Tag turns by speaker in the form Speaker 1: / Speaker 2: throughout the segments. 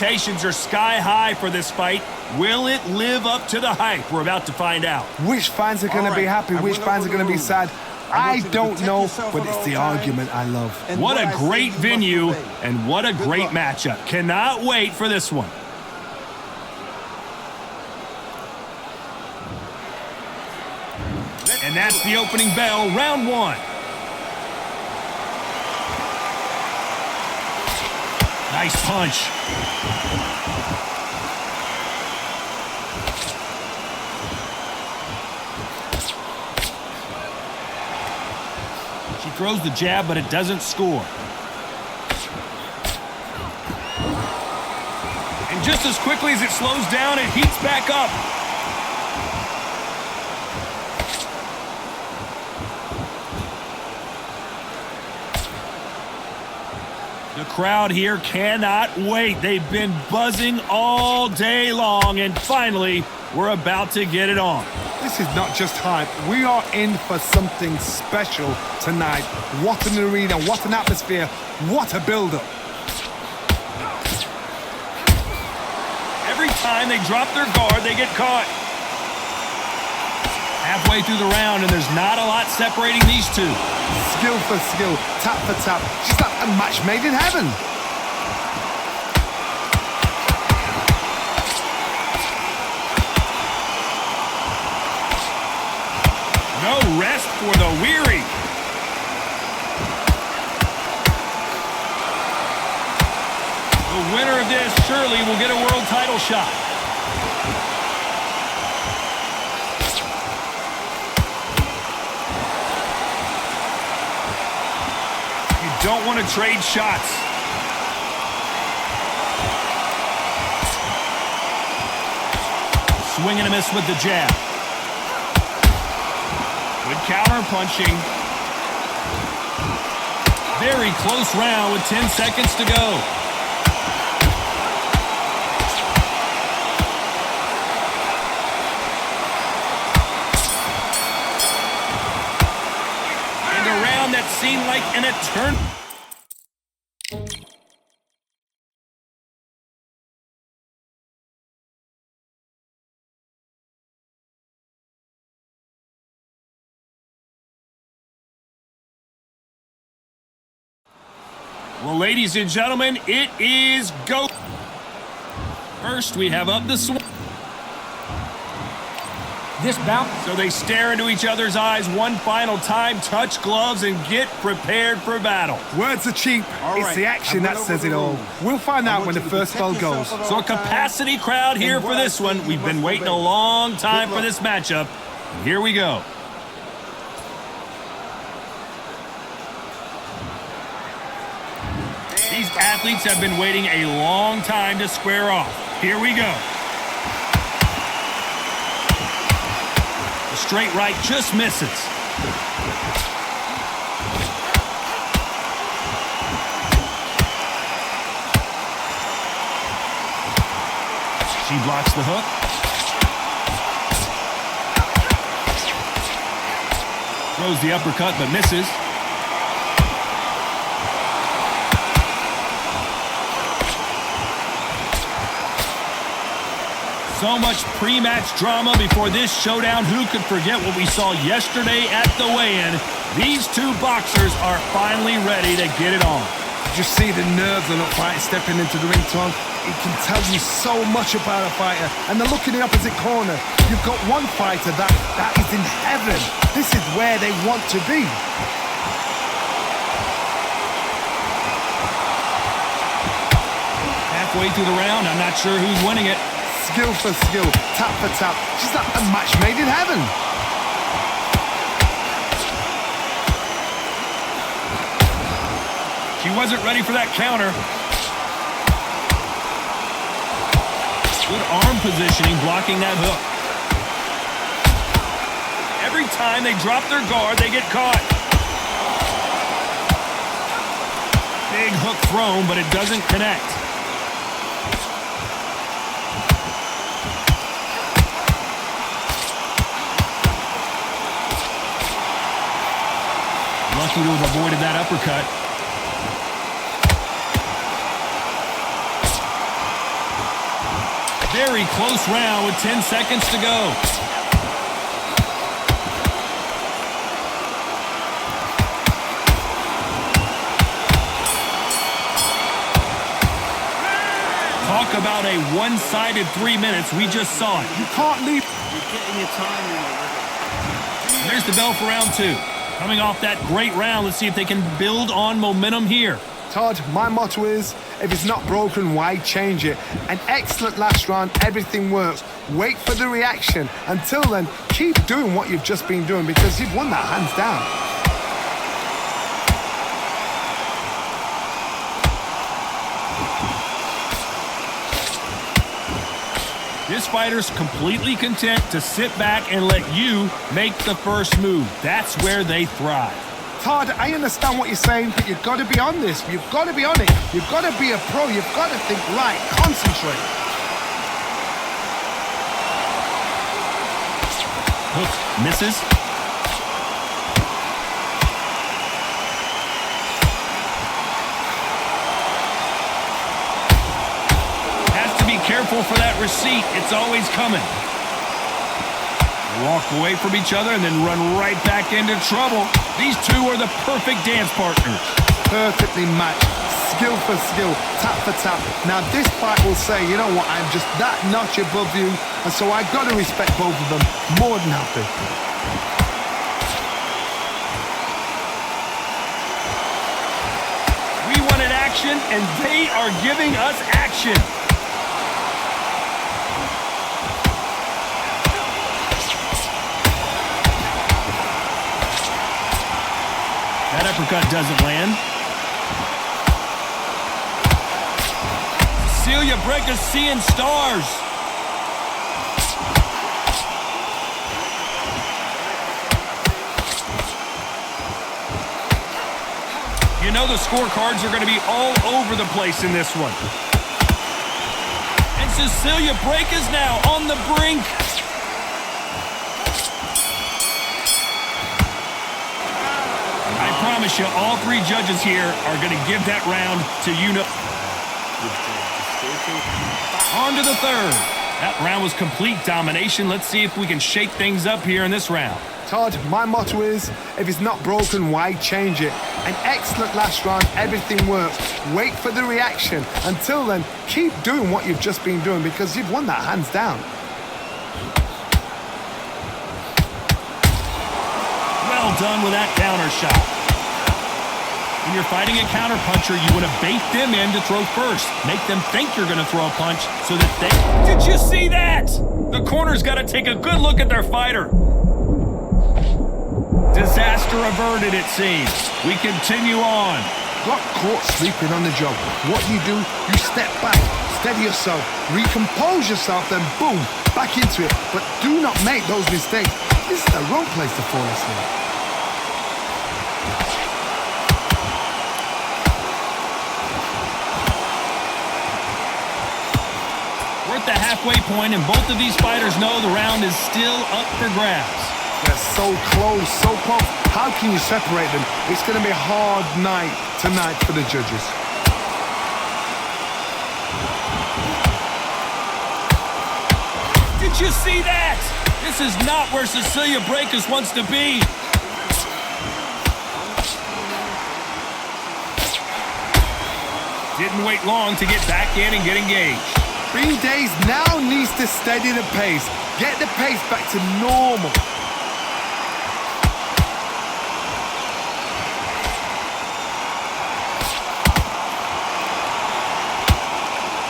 Speaker 1: expectations are sky high for this fight. Will it live up to the hype? We're about to find out.
Speaker 2: Which fans are going to be happy? Which fans are going to be sad? I don't know, but it's the argument I love.
Speaker 1: What a great venue and what a great matchup. Cannot wait for this one. And that's the opening bell, round one. Nice punch. She throws the jab, but it doesn't score. And just as quickly as it slows down, it heats back up. The crowd here cannot wait. They've been buzzing all day long, and finally, we're about to get it on.
Speaker 2: This is not just hype. We are in for something special tonight. What an arena, what an atmosphere, what a build-up.
Speaker 1: Every time they drop their guard, they get caught. Halfway through the round, and there's not a lot separating these two.
Speaker 2: Skill for skill, tap for tap. Just like a match made in heaven.
Speaker 1: No rest for the weary. The winner of this surely will get a world title shot. Don't want to trade shots. Swing and a miss with the jab. Good counter punching. Very close round with 10 seconds to go. And a round that seemed like an eternity. Well, ladies and gentlemen, it is go. First, we have up the swing.
Speaker 3: This bout.
Speaker 1: So they stare into each other's eyes one final time, touch gloves, and get prepared for battle.
Speaker 2: Words are cheap. It's the action that says it all. We'll find out when the first bell goes.
Speaker 1: So a capacity crowd here for this one. We've been waiting a long time for this matchup. And here we go. These athletes have been waiting a long time to square off. Here we go. The straight right just misses. She blocks the hook. Throws the uppercut but misses. So much pre-match drama before this showdown. Who could forget what we saw yesterday at the weigh-in? These two boxers are finally ready to get it on.
Speaker 2: Just see the nerves of the fighter stepping into the ring, Tom. It can tell you so much about a fighter. And the look in the opposite corner. You've got one fighter that is in heaven. This is where they want to be.
Speaker 1: Halfway through the round, I'm not sure who's winning it.
Speaker 2: Skill for skill, tap for tap. She's like a match made in heaven.
Speaker 1: She wasn't ready for that counter. Good arm positioning, blocking that hook. Every time they drop their guard, they get caught. Big hook thrown, but it doesn't connect. Lucky to have avoided that uppercut. Very close round with 10 seconds to go. Talk about a one-sided 3 minutes. We just saw it.
Speaker 2: You can't leave.
Speaker 3: You're getting your time now.
Speaker 1: There's the bell for round 2. Coming off that great round, let's see if they can build on momentum here.
Speaker 2: Todd, my motto is, if it's not broken, why change it? An excellent last round, everything works. Wait for the reaction. Until then, keep doing what you've just been doing because you've won that hands down.
Speaker 1: This fighter's completely content to sit back and let you make the first move. That's where they thrive.
Speaker 2: Todd, I understand what you're saying, but you've got to be on this. You've got to be on it. You've got to be a pro. You've got to think right. Concentrate.
Speaker 1: Hook misses. Has to be careful for that receipt. It's always coming. Walk away from each other and then run right back into trouble. These two are the perfect dance partners.
Speaker 2: Perfectly matched. Skill for skill. Tap for tap. Now this fight will say, you know what, I'm just that notch above you. And so I've got to respect both of them. More than happy.
Speaker 1: We wanted action and they are giving us action. That uppercut doesn't land. Cecilia Brække's seeing stars. You know the scorecards are going to be all over the place in this one. And Cecilia Brække's now on the brink. I promise you, all three judges here are going to give that round to On to the third. That round was complete domination. Let's see if we can shake things up here in this round.
Speaker 2: Todd, my motto is, if it's not broken, why change it? An excellent last round, everything works. Wait for the reaction. Until then, keep doing what you've just been doing because you've won that hands down.
Speaker 1: Well done with that counter shot. When you're fighting a counter puncher, you want to bait them in to throw first. Make them think you're going to throw a punch so that they... Did you see that? The corner's got to take a good look at their fighter. Disaster averted, it seems. We continue on.
Speaker 2: Got caught sleeping on the job. What do? You step back, steady yourself, recompose yourself, then boom, back into it. But do not make those mistakes. This is the wrong place to fall asleep.
Speaker 1: We're at the halfway point, and both of these fighters know the round is still up for grabs.
Speaker 2: They're so close, so close. How can you separate them? It's going to be a hard night tonight for the judges.
Speaker 1: Did you see that? This is not where Cecilia Brække's wants to be. Didn't wait long to get back in and get engaged.
Speaker 2: B-Days now needs to steady the pace. Get the pace back to normal.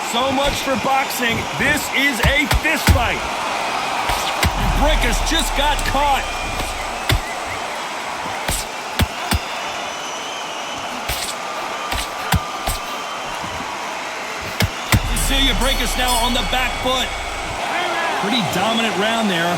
Speaker 1: So much for boxing. This is a fist fight. Brække's just got caught. Cecilia Brække's now on the back foot. Pretty dominant round there.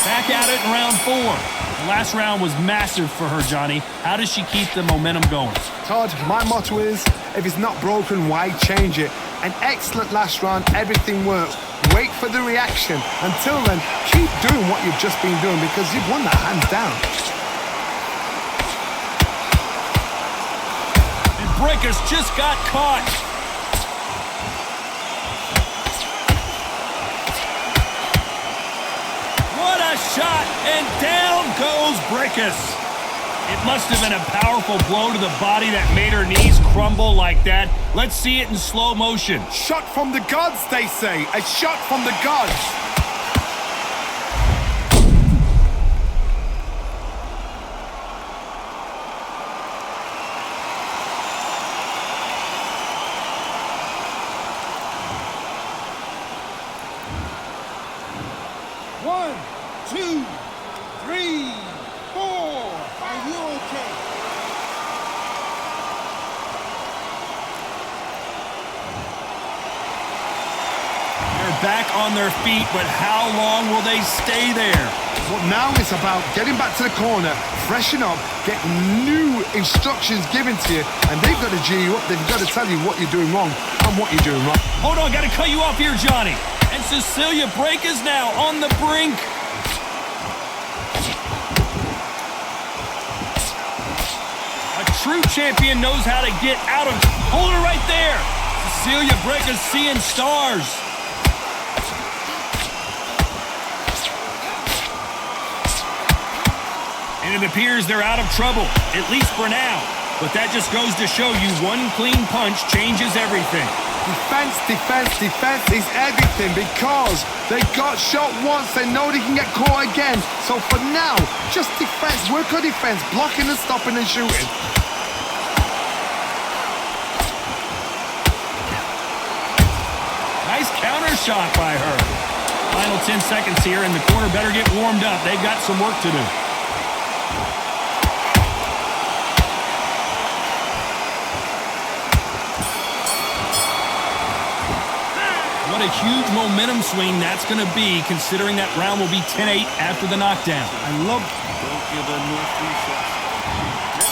Speaker 1: Back at it in round 4. The last round was massive for her, Johnny. How does she keep the momentum going?
Speaker 2: Todd, my motto is, if it's not broken, why change it? An excellent last round, everything works. Wait for the reaction. Until then, keep doing what you've just been doing because you've won that hands down.
Speaker 1: And Brække's just got caught. And down goes Brickus. It must have been a powerful blow to the body that made her knees crumble like that. Let's see it in slow motion.
Speaker 2: Shot from the gods, they say. A shot from the gods.
Speaker 3: One, two, three, four. Are you okay?
Speaker 1: They're back on their feet, but how long will they stay there?
Speaker 2: Well, now it's about getting back to the corner, freshen up, get new instructions given to you, and they've got to G you up. They've got to tell you what you're doing wrong and what you're doing right.
Speaker 1: Hold on, got to cut you off here, Johnny. And Cecilia Brækhus now on the brink. A true champion knows how to get out of... Hold her right there. Cecilia Brækhus seeing stars. And it appears they're out of trouble, at least for now. But that just goes to show you one clean punch changes everything.
Speaker 2: Defense, defense, defense is everything because they got shot once, they know they can get caught again. So for now, just defense, work on defense, blocking and stopping and shooting.
Speaker 1: Nice counter shot by her. Final 10 seconds here, and the corner better get warmed up. They've got some work to do. What a huge momentum swing that's going to be, considering that round will be 10-8 after the knockdown.
Speaker 2: I love...
Speaker 3: Don't give her no free shots.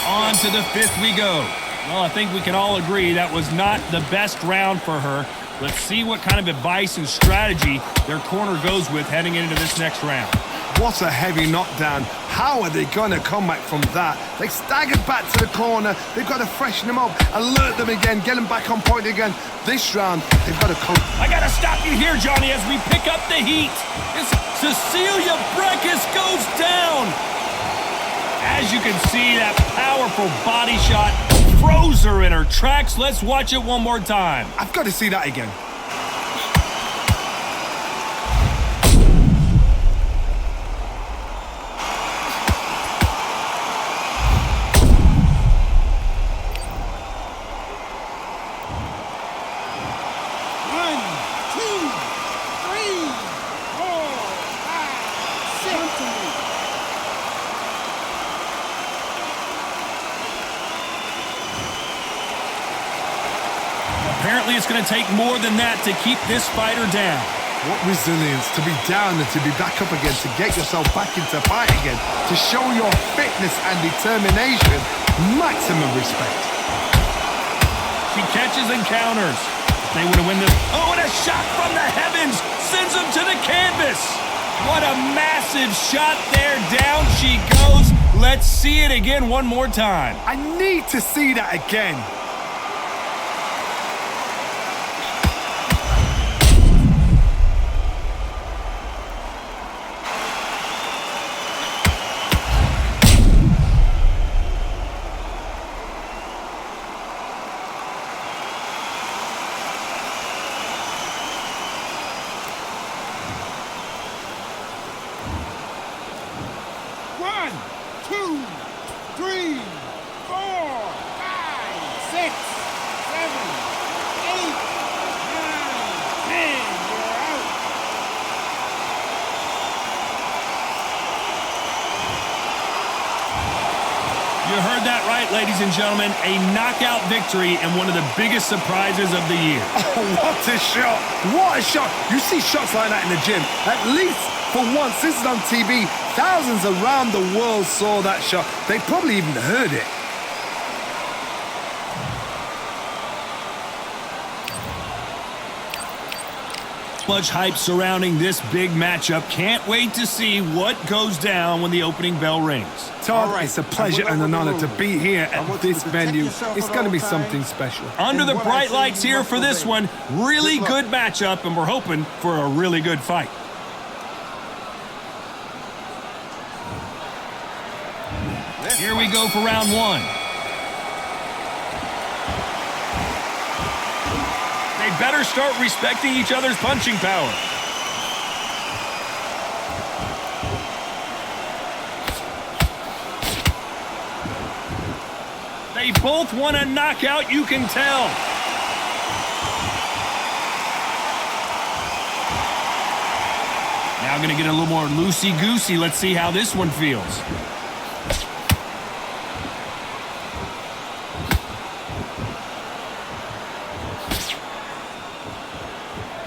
Speaker 1: On to the fifth we go. Well, I think we can all agree that was not the best round for her. Let's see what kind of advice and strategy their corner goes with heading into this next round.
Speaker 2: What a heavy knockdown. How are they going to come back from that? They staggered back to the corner. They've got to freshen them up, alert them again, get them back on point again. This round, they've got to come.
Speaker 1: I got to stop you here, Johnny, as we pick up the heat. Cecilia Brækhus goes down. As you can see, that powerful body shot froze her in her tracks. Let's watch it one more time.
Speaker 2: I've got to see that again.
Speaker 1: Apparently, it's going to take more than that to keep this fighter down.
Speaker 2: What resilience to be down and to be back up again, to get yourself back into fight again, to show your fitness and determination. Maximum respect.
Speaker 1: She catches and counters. They would have won this. Oh, and a shot from the heavens sends them to the canvas. What a massive shot there. Down she goes. Let's see it again one more time.
Speaker 2: I need to see that again.
Speaker 1: You heard that right, ladies and gentlemen. A knockout victory and one of the biggest surprises of the year.
Speaker 2: Oh, what a shot. What a shot. You see shots like that in the gym. At least for once, this is on TV. Thousands around the world saw that shot. They probably even heard it.
Speaker 1: Much hype surrounding this big matchup. Can't wait to see what goes down when the opening bell rings.
Speaker 2: Todd, it's a pleasure and an honor to be here at this venue. It's going to be something special.
Speaker 1: Under the bright lights here for this one. Really good matchup, and we're hoping for a really good fight. Here we go for round one. They better start respecting each other's punching power. They both want a knockout, you can tell. Now going to get a little more loosey-goosey. Let's see how this one feels.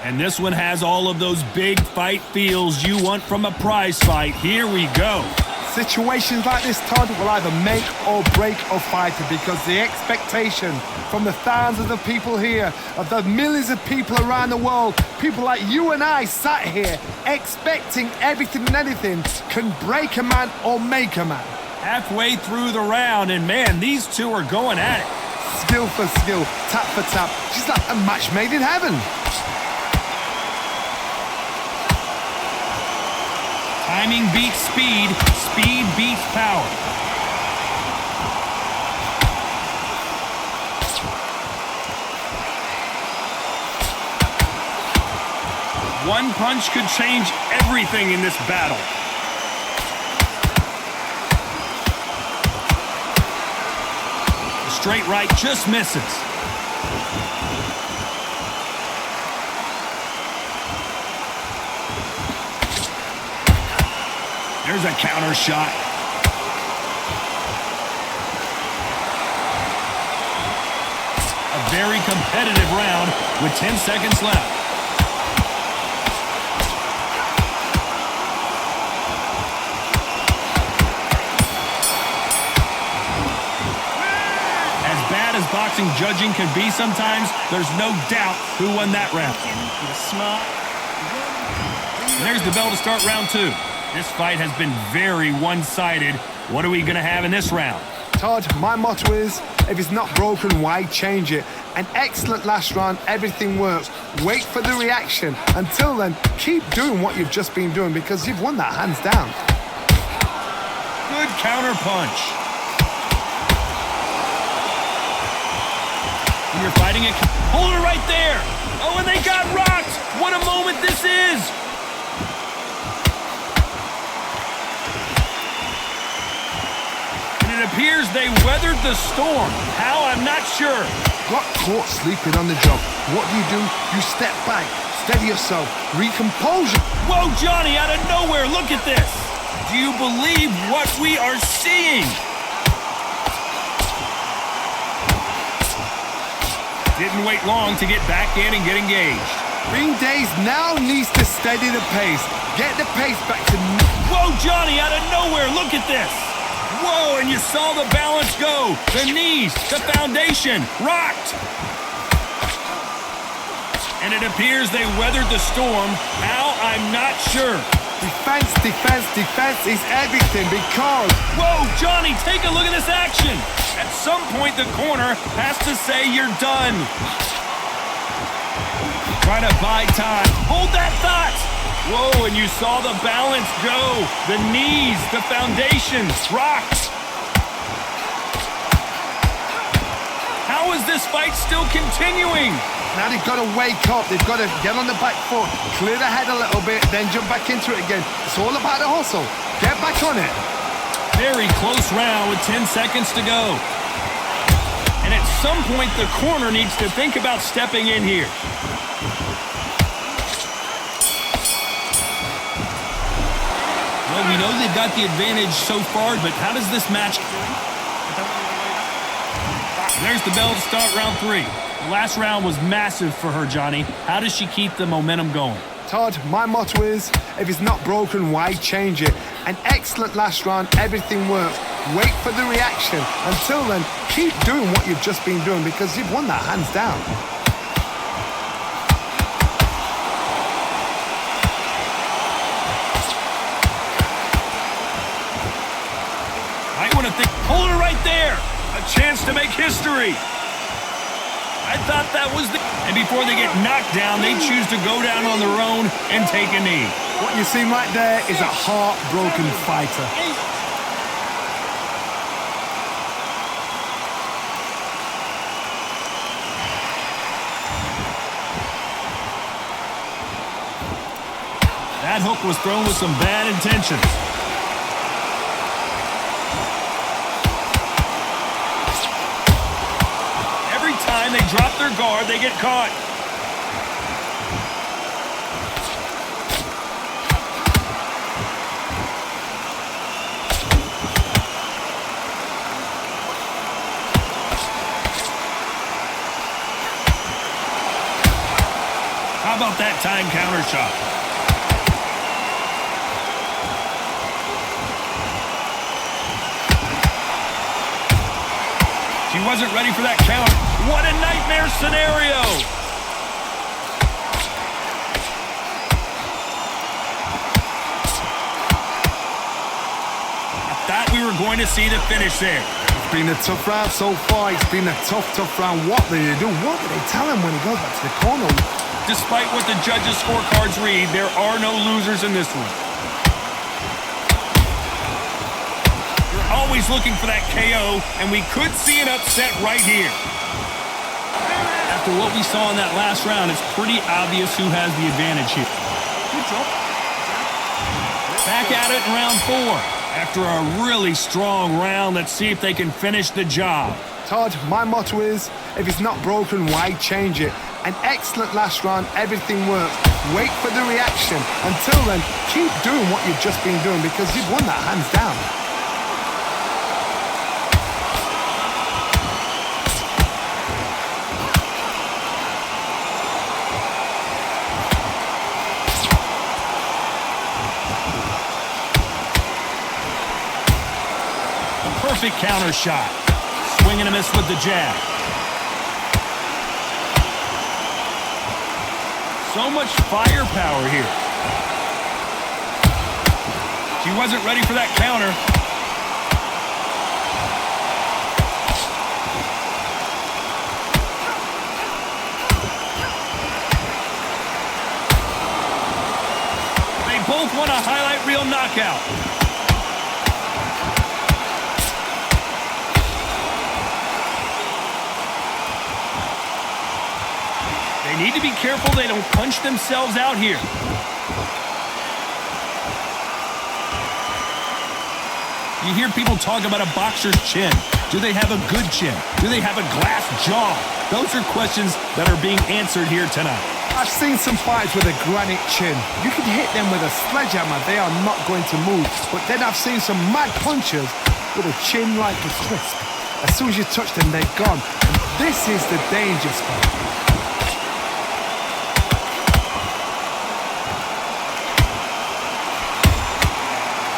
Speaker 1: And this one has all of those big fight feels you want from a prize fight. Here we go.
Speaker 2: Situations like this, Todd, will either make or break a fighter because the expectation from the thousands of people here, of the millions of people around the world, people like you and I sat here expecting everything and anything can break a man or make a man.
Speaker 1: Halfway through the round, and man, these two are going at it.
Speaker 2: Skill for skill, tap for tap. She's like a match made in heaven.
Speaker 1: Timing beats speed, speed beats power. One punch could change everything in this battle. The straight right just misses. There's a counter shot. A very competitive round with 10 seconds left. As bad as boxing judging can be sometimes, there's no doubt who won that round. And there's the bell to start round two. This fight has been very one-sided. What are we going to have in this round?
Speaker 2: Todd, my motto is, if it's not broken, why change it? An excellent last round, everything works. Wait for the reaction. Until then, keep doing what you've just been doing because you've won that hands down.
Speaker 1: Good counter punch. And you're fighting it. Hold it right there. Oh, and they got rocked. What a moment this is. It appears they weathered the storm. How? I'm not sure.
Speaker 2: Got caught sleeping on the job. What do? You step back, steady yourself, recompose.
Speaker 1: Whoa, Johnny, out of nowhere, look at this. Do you believe what we are seeing? Didn't wait long to get back in and get engaged.
Speaker 2: Ring Days now needs to steady the pace. Get the pace back to...
Speaker 1: Whoa, Johnny, out of nowhere, look at this. Whoa, and you saw the balance go. The knees, the foundation, rocked. And it appears they weathered the storm. How? I'm not sure.
Speaker 2: Defense, defense, defense is everything because...
Speaker 1: Whoa, Johnny, take a look at this action. At some point, the corner has to say you're done. Trying to buy time. Hold that thought. Whoa, and you saw the balance go. The knees, the foundation, rocked. How is this fight still continuing?
Speaker 2: Now they've got to wake up. They've got to get on the back foot, clear the head a little bit, then jump back into it again. It's all about the hustle. Get back on it.
Speaker 1: Very close round with 10 seconds to go. And at some point, the corner needs to think about stepping in here. Well, we know they've got the advantage so far, but how does this match... There's the bell to start round three. The last round was massive for her, Johnny. How does she keep the momentum going?
Speaker 2: Todd, my motto is, if it's not broken, why change it? An excellent last round, everything works. Wait for the reaction. Until then, keep doing what you've just been doing because you've won that hands down.
Speaker 1: I want to think, hold it right there. A chance to make history. I thought that was the... And before they get knocked down, they choose to go down on their own and take a knee.
Speaker 2: What you see right there is a heartbroken fighter.
Speaker 1: That hook was thrown with some bad intentions. Every time they drop their guard, they get caught. How about that time counter shot? She wasn't ready for that count. What a nightmare scenario! I thought we were going to see the finish there.
Speaker 2: It's been a tough round so far. It's been a tough round. What do they do? What do they tell him when he goes back to the corner?
Speaker 1: Despite what the judges' scorecards read, there are no losers in this one. You're always looking for that KO, and we could see an upset right here. After what we saw in that last round, it's pretty obvious who has the advantage here.
Speaker 3: Good job.
Speaker 1: Back at it in round 4. After a really strong round, let's see if they can finish the job.
Speaker 2: Todd, my motto is, if it's not broken, why change it? An excellent last round, everything works. Wait for the reaction. Until then, keep doing what you've just been doing because you've won that hands down.
Speaker 1: Perfect counter shot. Swing and a miss with the jab. So much firepower here. She wasn't ready for that counter. They both want a highlight reel knockout. They need to be careful they don't punch themselves out here. You hear people talk about a boxer's chin. Do they have a good chin? Do they have a glass jaw? Those are questions that are being answered here tonight.
Speaker 2: I've seen some fights with a granite chin. You can hit them with a sledgehammer, they are not going to move. But then I've seen some mad punchers with a chin like a crisp. As soon as you touch them, they're gone. And this is the danger spot.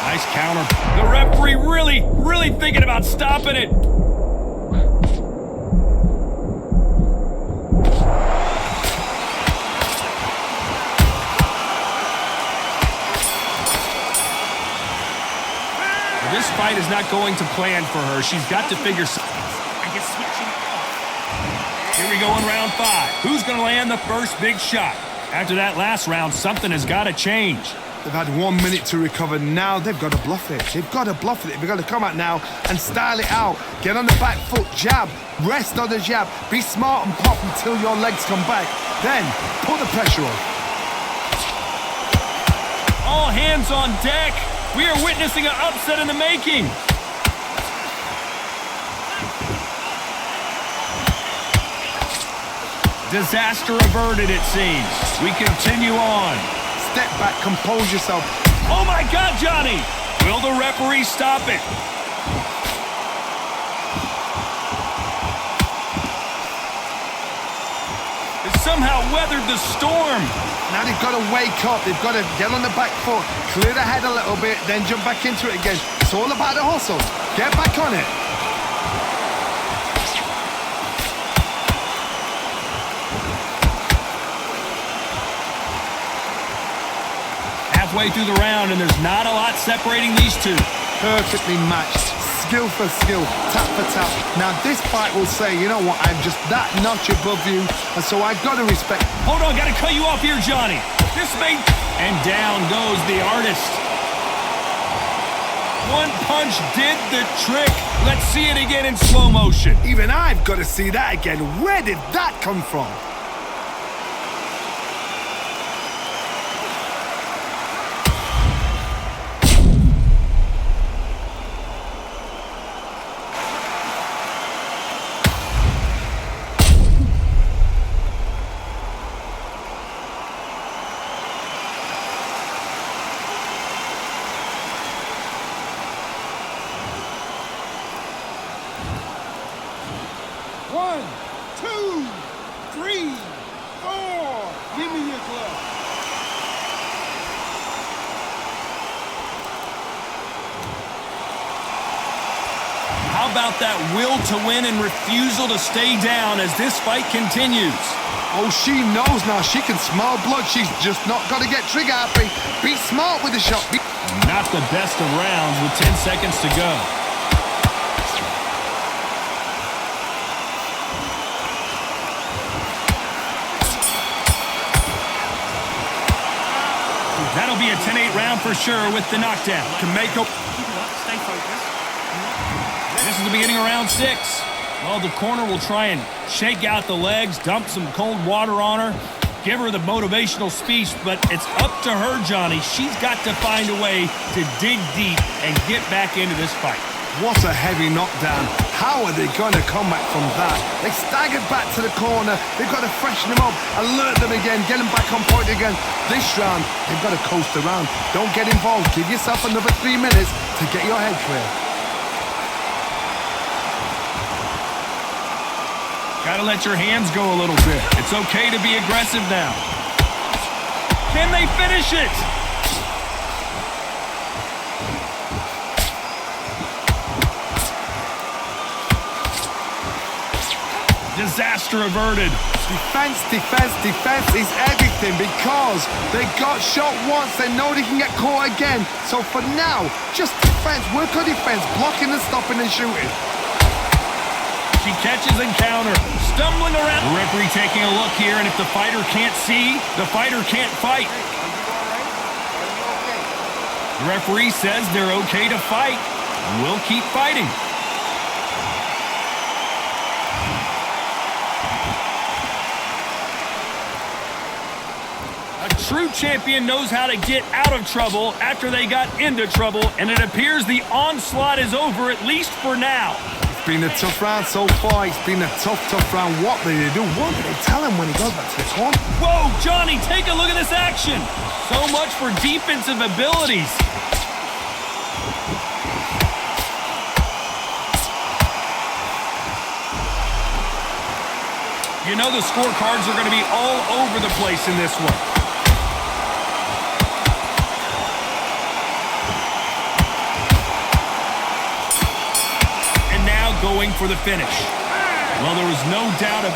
Speaker 1: Nice counter. The referee really thinking about stopping it. This fight is not going to plan for her. She's got to figure something.
Speaker 3: And just switching off.
Speaker 1: Here we go in round 5. Who's going to land the first big shot? After that last round, something has got to change.
Speaker 2: They've had 1 minute to recover. Now they've got to bluff it. They've got to bluff it. They've got to come out now and style it out. Get on the back foot, jab, rest on the jab. Be smart and pop until your legs come back. Then put the pressure on.
Speaker 1: All hands on deck. We are witnessing an upset in the making. Disaster averted, it seems. We continue on.
Speaker 2: Step back, compose yourself.
Speaker 1: Oh my God, Johnny! Will the referee stop it? They somehow weathered the storm.
Speaker 2: Now they've got to wake up. They've got to get on the back foot, clear the head a little bit, then jump back into it again. It's all about the hustle. Get back on it.
Speaker 1: Halfway through the round, and there's not a lot separating these two.
Speaker 2: Perfectly matched. Skill for skill, tap for tap. Now this fight will say, you know what, I'm just that notch above you, and so I've got to respect.
Speaker 1: Hold on, gotta cut you off here, Johnny. This may... And down goes the artist. One punch did the trick. Let's see it again in slow motion.
Speaker 2: Even I've got to see that again. Where did that come from?
Speaker 1: about that will to win and refusal to stay down as this fight continues.
Speaker 2: Oh, she knows now. She can smell blood. She's just not got to get trigger happy. Be smart with the shot.
Speaker 1: Not the best of rounds with 10 seconds to go. That'll be a 10-8 round for sure with the knockdown.
Speaker 2: Can make up.
Speaker 3: Keep it up. Stay focused.
Speaker 1: This is the beginning of round 6. Well, the corner will try and shake out the legs, dump some cold water on her, give her the motivational speech, but it's up to her, Johnny. She's got to find a way to dig deep and get back into this fight.
Speaker 2: What a heavy knockdown. How are they going to come back from that? They staggered back to the corner. They've got to freshen them up, alert them again, get them back on point again. This round, they've got to coast around. Don't get involved. Give yourself another 3 minutes to get your head clear.
Speaker 1: Gotta let your hands go a little bit. It's okay to be aggressive now. Can they finish it? Disaster averted.
Speaker 2: Defense, defense, defense is everything because they got shot once. They know they can get caught again. So for now, just defense. Work on defense, blocking and stopping and shooting.
Speaker 1: She catches and counter, stumbling around. The referee taking a look here, and if the fighter can't see, the fighter can't fight. The referee says they're okay to fight. We'll keep fighting. A true champion knows how to get out of trouble after they got into trouble, and it appears the onslaught is over, at least for now.
Speaker 2: It's been a tough round so far. It's been a tough round. What do they do? What do they tell him when he goes back to the corner?
Speaker 1: Whoa, Johnny, take a look at this action. So much for defensive abilities. You know the scorecards are going to be all over the place in this one. And now going for the finish. Well, there was no doubt of...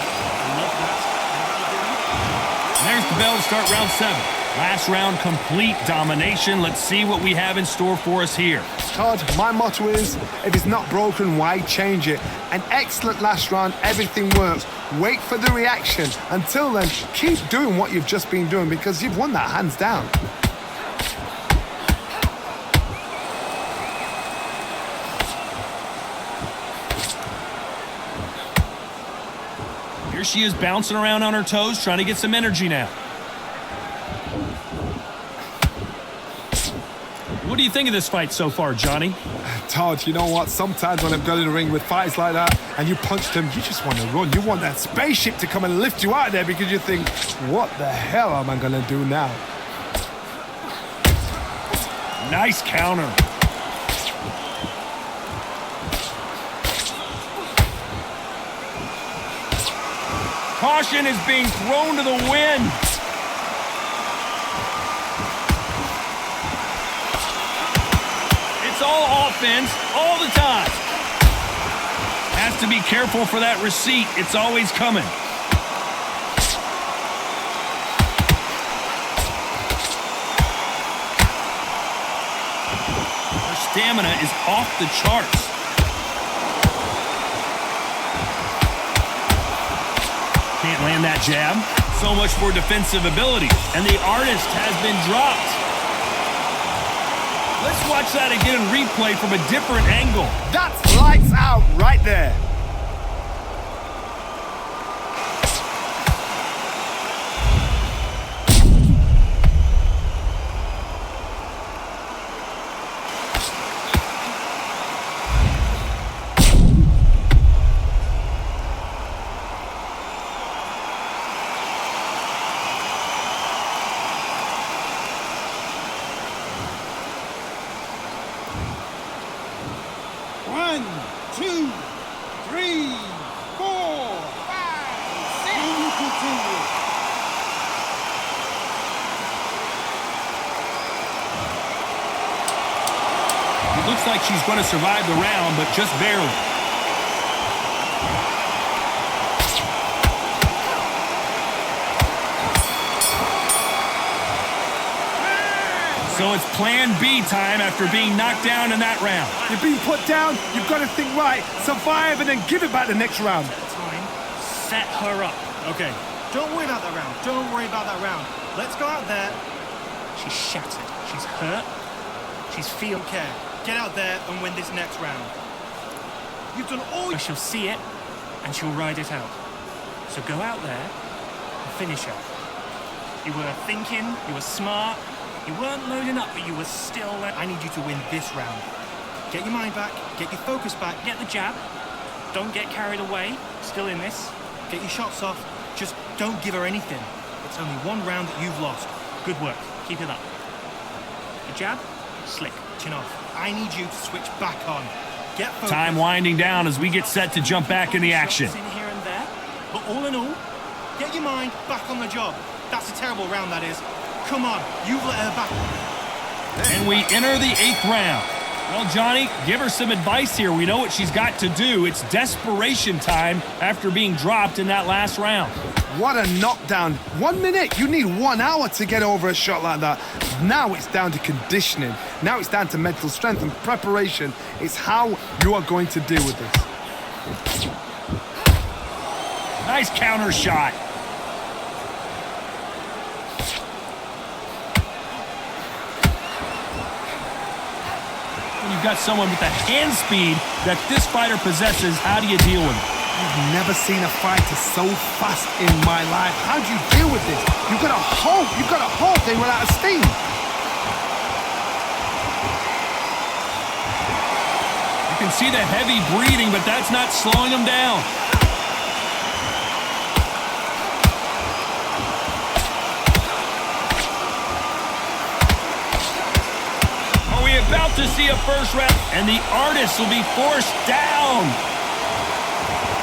Speaker 1: There's the bell to start round 7. Last round, complete domination. Let's see what we have in store for us here.
Speaker 2: Todd, my motto is, if it's not broken, why change it? An excellent last round, everything works. Wait for the reaction. Until then, keep doing what you've just been doing because you've won that hands down.
Speaker 1: Here she is bouncing around on her toes, trying to get some energy now. What do you think of this fight so far, Johnny?
Speaker 2: Todd, you know what? Sometimes when I've got in the ring with fights like that and you punch them, you just want to run. You want that spaceship to come and lift you out of there because you think, what the hell am I going to do now?
Speaker 1: Nice counter. Caution is being thrown to the wind. It's all offense all the time. Has to be careful for that receipt. It's always coming. Her stamina is off the charts. Can't land that jab. So much for defensive ability. And the artist has been dropped. Let's watch that again in replay from a different angle.
Speaker 2: That's lights out right there.
Speaker 1: Looks like she's going to survive the round, but just barely. So it's plan B time after being knocked down in that round.
Speaker 2: You're being put down, you've got to think right, survive, and then give it back the next round.
Speaker 3: Time. Set her up.
Speaker 4: Okay, don't worry about that round. Don't worry about that round. Let's go out there.
Speaker 3: She's shattered. She's hurt. She's feeling
Speaker 4: Okay, get out there and win this next round. You've done all.
Speaker 3: She'll see it, and she'll ride it out. So go out there and finish her. You were thinking, you were smart, you weren't loading up, but you were still...
Speaker 4: I need you to win this round. Get your mind back, get your focus back,
Speaker 3: Get the jab. Don't get carried away. Still in this.
Speaker 4: get your shots off. Just don't give her anything. It's only one round that you've lost.
Speaker 3: Good work. Keep it up. The jab. Slick.
Speaker 4: Chin off. I need you to switch back on. Get focused.
Speaker 1: Time winding down as we get set to jump back in the action.
Speaker 3: Shots in here and there.
Speaker 4: But all in all, get your mind back on the job. That's a terrible round, that is. Come on, you've let her back.
Speaker 1: And we enter the 8th round. Well, Johnny, give her some advice here. We know what she's got to do. It's desperation time after being dropped in that last round.
Speaker 2: What a knockdown. 1 minute, you need 1 hour to get over a shot like that. Now it's down to conditioning. Now it's down to mental strength and preparation. It's how you are going to deal with this.
Speaker 1: Nice counter shot. When you've got someone with the hand speed that this fighter possesses, how do you deal with it?
Speaker 2: I've never seen a fighter so fast in my life. How do you deal with this? You've got to hope they run out of steam.
Speaker 1: You can see the heavy breathing, but that's not slowing them down. Are we about to see a first round? And the artist will be forced down.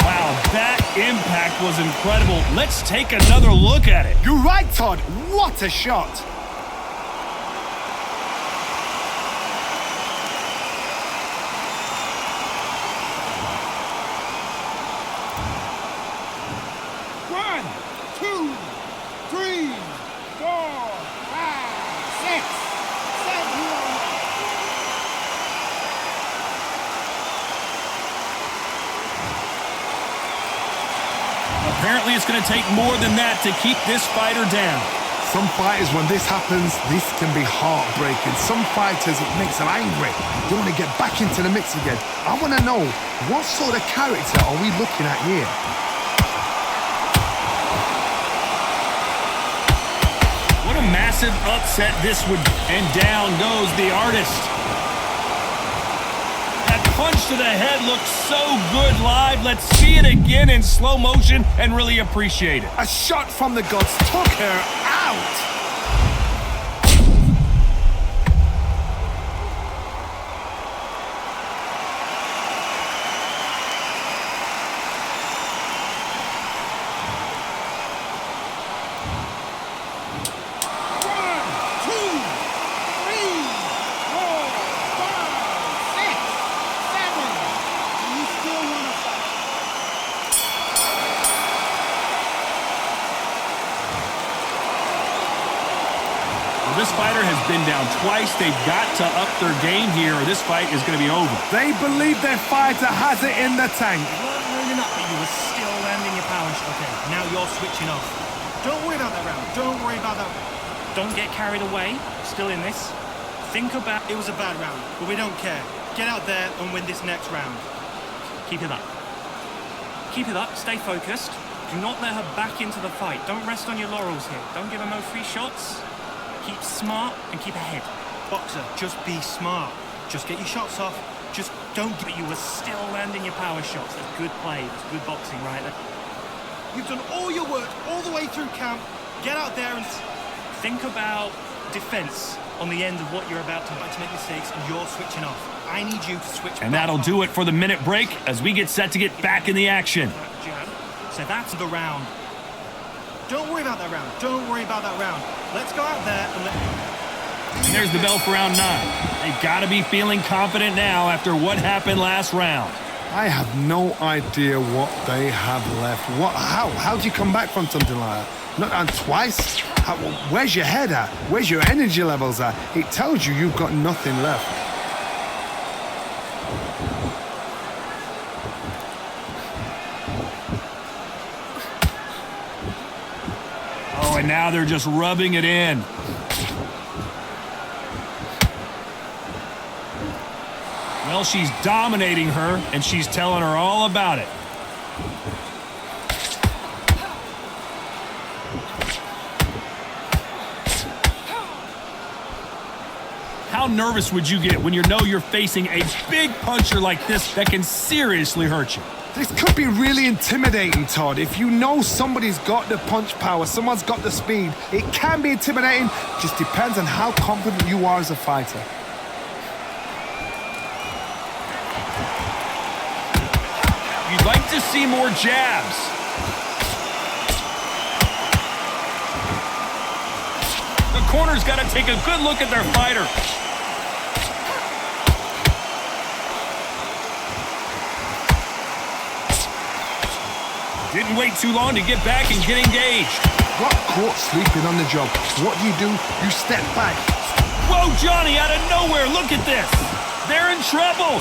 Speaker 1: Wow, that impact was incredible. Let's take another look at it.
Speaker 2: You're right, Todd. What a shot.
Speaker 1: Apparently, it's going to take more than that to keep this fighter down.
Speaker 2: Some fighters, when this happens, this can be heartbreaking. Some fighters, it makes them angry. They want to get back into the mix again. I want to know, what sort of character are we looking at here?
Speaker 1: What a massive upset this would be. And down goes the artist. That punch to the head looks so good live. Let's see it again in slow motion and really appreciate it.
Speaker 2: A shot from the gods took her out.
Speaker 1: This fighter has been down twice. They've got to up their game here or this fight is going to be over.
Speaker 2: They believe their fighter has it in the tank.
Speaker 4: You weren't loading up, but you were still landing your power shot. Okay, now you're switching off. Don't worry about that round. Don't worry about that.
Speaker 3: Don't get carried away. Still in this. Think about...
Speaker 4: It was a bad round, but we don't care. Get out there and win this next round.
Speaker 3: Keep it up. Keep it up. Stay focused. Do not let her back into the fight. Don't rest on your laurels here. Don't give her no free shots. Keep smart and keep ahead.
Speaker 4: Boxer, just be smart. Just get your shots off. Just don't...
Speaker 3: But you were still landing your power shots. That's good play. That's good boxing right there.
Speaker 4: You've done all your work all the way through camp. Get out there and...
Speaker 3: Think about defense on the end of what you're about to
Speaker 4: make mistakes, and you're switching off. I need you to switch
Speaker 1: And
Speaker 4: back
Speaker 1: that'll
Speaker 4: on.
Speaker 1: do it for the minute break as we get set to get back in the action.
Speaker 3: That jab.
Speaker 4: So that's the round. Don't worry about that round. Don't worry about that round. Let's go out there and
Speaker 1: And there's the bell for round 9. They've got to be feeling confident now after what happened last round.
Speaker 2: I have no idea what they have left. How do you come back from something like that? Not on twice? Where's your head at? Where's your energy levels at? It tells you you've got nothing left.
Speaker 1: Oh, and now they're just rubbing it in. Well, she's dominating her, and she's telling her all about it. How nervous would you get when you know you're facing a big puncher like this that can seriously hurt you?
Speaker 2: This could be really intimidating, Todd. If you know somebody's got the punch power, someone's got the speed, it can be intimidating. Just depends on how confident you are as a fighter.
Speaker 1: You'd like to see more jabs. The corner's got to take a good look at their fighter. Didn't wait too long to get back and get engaged.
Speaker 2: Got caught sleeping on the job. What do? You step back.
Speaker 1: Whoa, Johnny, out of nowhere, look at this. They're in trouble.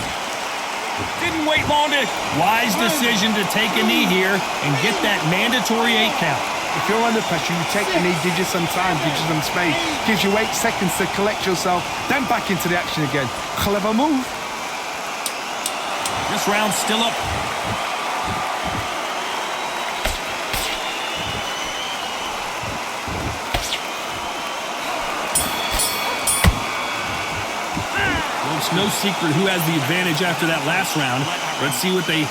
Speaker 1: Didn't wait long to... Wise decision to take a knee here and get that mandatory 8 count.
Speaker 2: If you're under pressure, you take the knee, gives you some time, gives you some space, gives you 8 seconds to collect yourself, then back into the action again. Clever move.
Speaker 1: This round's still up. Well, it's no secret who has the advantage after that last round. Let's see what they...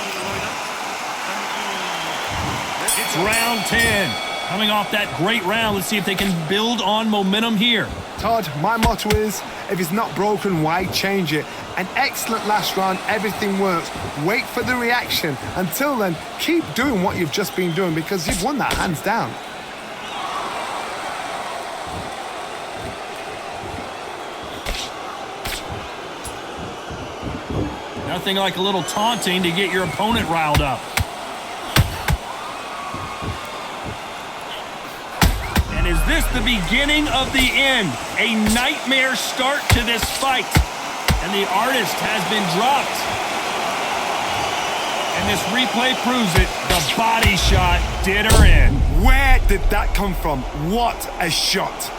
Speaker 1: It's round 10. Coming off that great round, let's see if they can build on momentum here.
Speaker 2: Todd, my motto is, if it's not broken, why change it? An excellent last round, everything works. Wait for the reaction. Until then, keep doing what you've just been doing because you've won that hands down.
Speaker 1: Nothing like a little taunting to get your opponent riled up. And is this the beginning of the end? A nightmare start to this fight. And the artist has been dropped. And this replay proves it. The body shot did her in.
Speaker 2: Where did that come from? What a shot.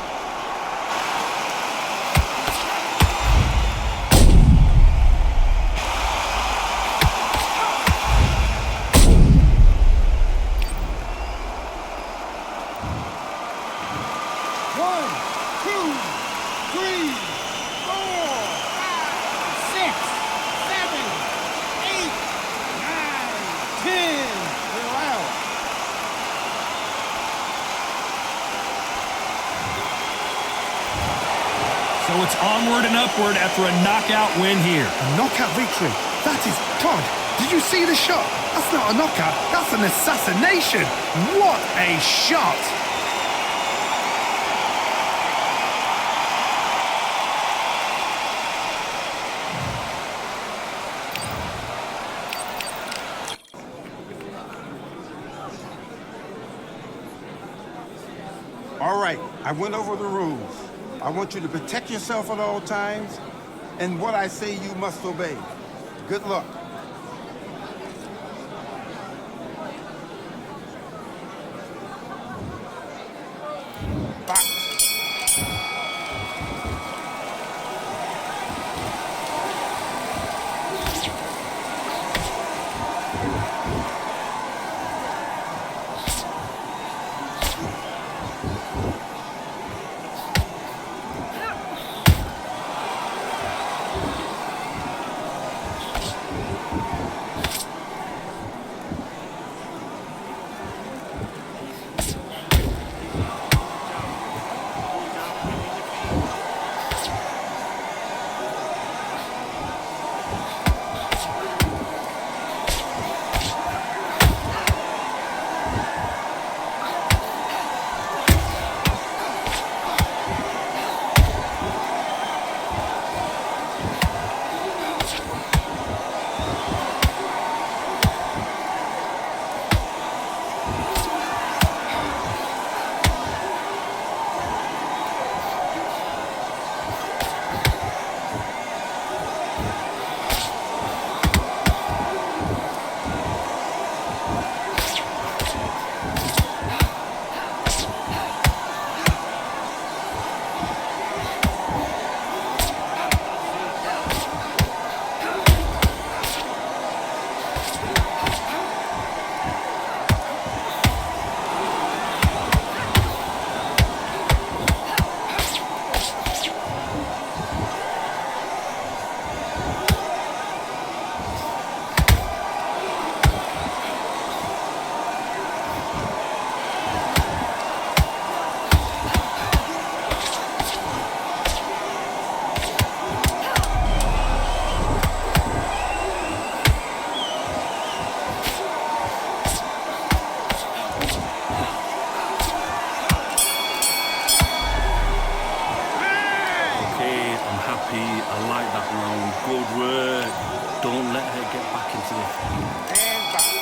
Speaker 1: So it's onward and upward after a knockout win here.
Speaker 2: A knockout victory. That is... Todd, did you see the shot? That's not a knockout. That's an assassination. What a shot.
Speaker 5: All right, I went over the rules. I want you to protect yourself at all times, and what I say you must obey. Good luck. Box.
Speaker 6: Pete, I like that round. Good work. Don't let her get back into the fight.
Speaker 5: And bout.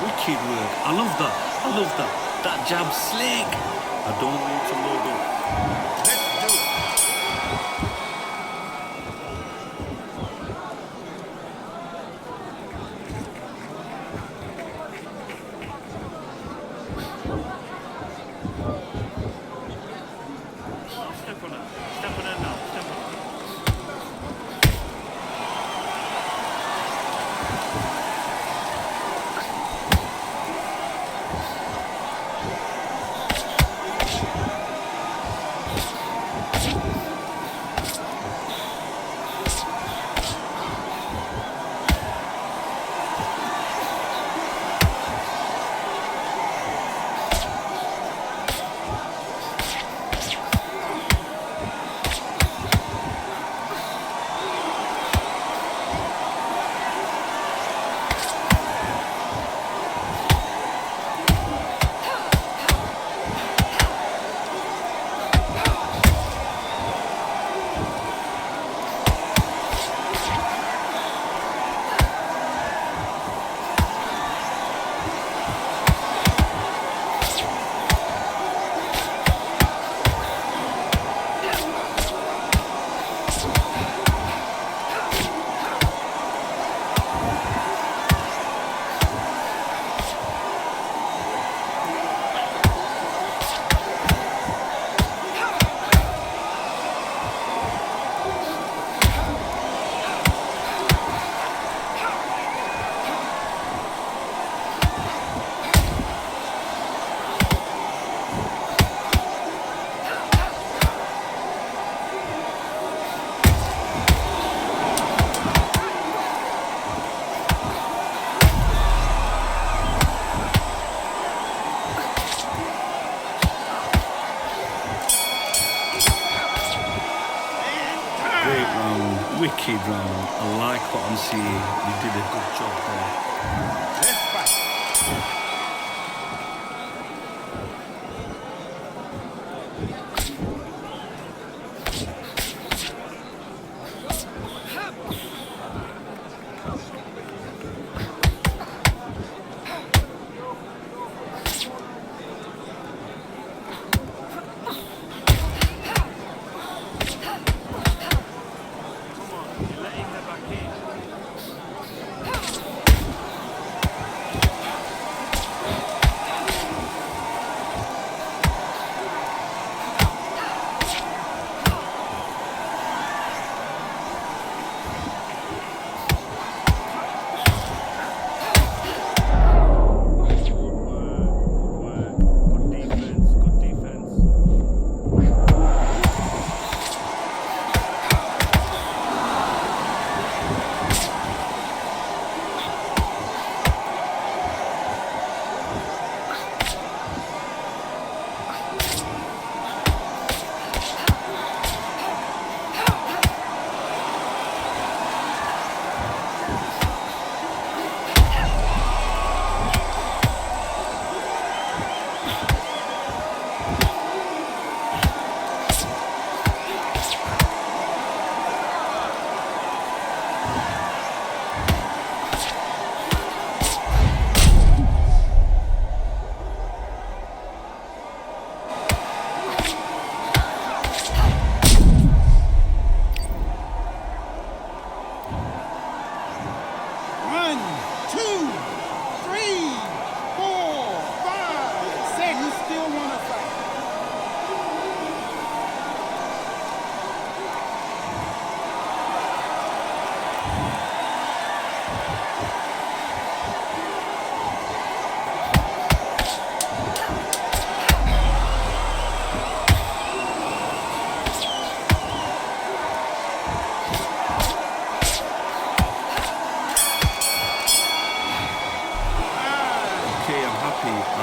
Speaker 6: Wicked work. I love that. I love that. That jab slick. I don't need to load up.
Speaker 5: Let's do it.
Speaker 3: Step on her. Step on her now. Step on her.
Speaker 6: Great round. Wicked round. I like what I'm seeing. You did a good job there.
Speaker 5: Let's fight.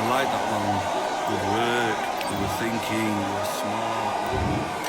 Speaker 6: I like that round. Good work. You were thinking. You were smart.